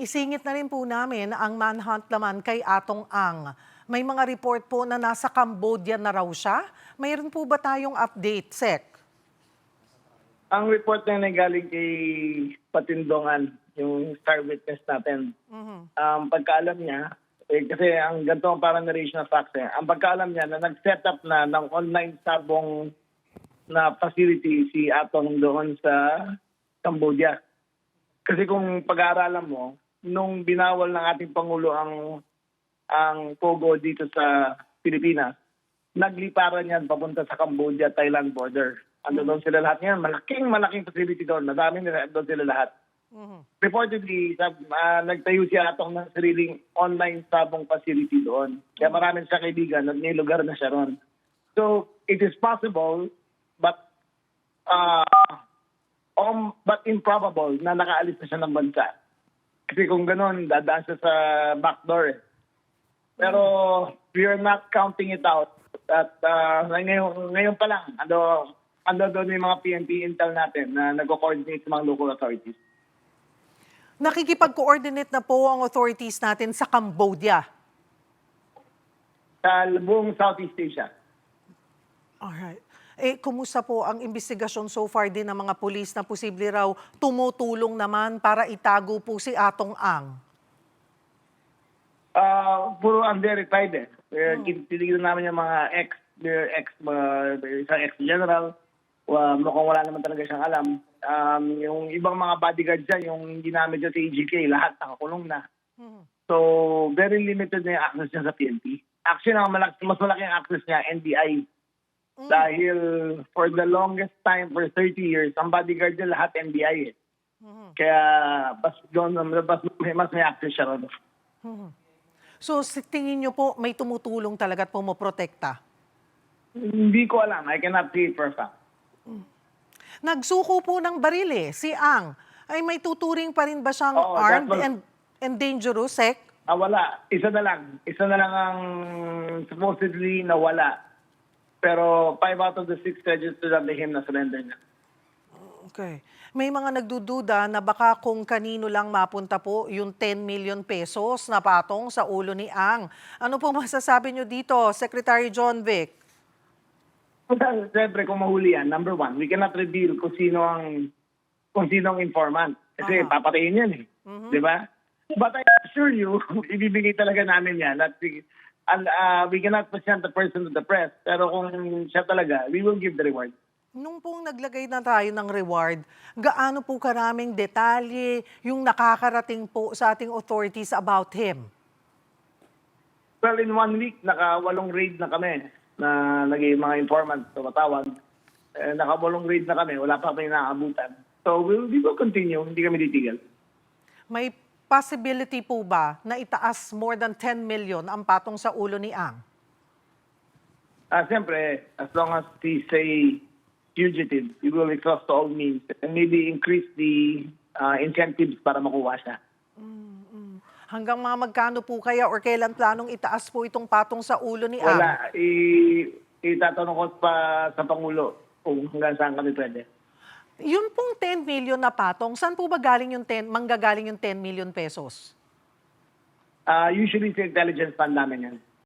Isingit na rin po namin ang manhunt naman kay Atong Ang. May mga report po na nasa Cambodia na raw siya. Mayroon po ba tayong update, Sec? Ang report na galing kay Patindongan, yung star witness natin. Pagkaalam niya, kasi ang ganito ang parang narration na facts ang pagkaalam niya na nag-set up na ng online sabong na facility si Atong doon sa Cambodia. Kasi kung pag-aaralan mo, nung binawal ng ating Pangulo ang Pogo dito sa Pilipinas, nagliparan yan papunta sa Cambodia, Thailand border. Ando doon sila lahat ngayon. Malaking facility doon. Madami nila doon sila lahat. Reportedly, nagtayo siya atong ng sariling online sabong facility doon. Kaya maraming siya kaibigan at may lugar na siya ron. So, it is possible, but improbable na nakaalis na siya ng bansa. Kasi kung gano'n, dadaan siya sa backdoor. Pero we are not counting it out. At ngayon pa lang, ando doon yung mga PNP intel natin na nag-coordinate sa mga local authorities. Nakikipag-coordinate na po ang authorities natin sa Cambodia. Sa buong Southeast Asia. Alright. Kumusta po ang investigasyon so far din ng mga pulis na posible raw tumutulong naman para itago po si Atong Ang? Puro unverified Tinignan namin yung mga isang ex-general. Mukhang wala naman talaga siyang alam. Yung ibang mga bodyguard dyan, yung ginamit dyan sa EGK, lahat nakakulong na. So, very limited na yung access niya sa PNP. Actually, mas malaki ang access niya, NBI. Dahil for the longest time, for 30 years, ang bodyguard niya lahat NBI. Kaya mas may access siya ron. So, sa tingin niyo po, may tumutulong talaga at pumoprotekta? Hindi ko alam. I cannot say it for a fact. Nagsuko po ng baril si Ang. Ay may tuturing pa rin ba siyang armed and dangerous, Sec? Wala. Isa na lang. Isa na lang ang supposedly nawala. Pero 5 out of the 6 registered under him na surrender niya. Okay. May mga nagdududa na baka kung kanino lang mapunta po yung 10 million pesos na patong sa ulo ni Ang. Ano po masasabi niyo dito, Secretary John Vic? Siyempre, kung mahuli yan, number one, we cannot reveal kung sino ang informant. Kasi papatayin yan Di ba? But I assure you, ibibigay talaga namin yan. At we cannot present the person to the press. Pero kung siya talaga, we will give the reward. Nung pong naglagay na tayo ng reward, gaano po karaming detalye yung nakakarating po sa ating authorities about him? Well, in 1 week, naka-8 raid na kami na naging mga informant tumatawag. Naka-8 raid na kami, wala pa kami nakaabutan. So we will continue, hindi kami titigil. May possibility po ba na itaas more than 10 million ang patong sa ulo ni Ang? Siyempre, as long as he say fugitive, we will exhaust all means and maybe increase the incentives para makuha siya. Hanggang mga magkano po kaya or kailan planong itaas po itong patong sa ulo ni Ang? Wala. Itatanong ko pa sa Pangulo kung hanggang saan kami pwede. Yun pong 10 million na patong, saan po ba manggagaling yung 10 million pesos? Usually sa intelligence fund namin yan.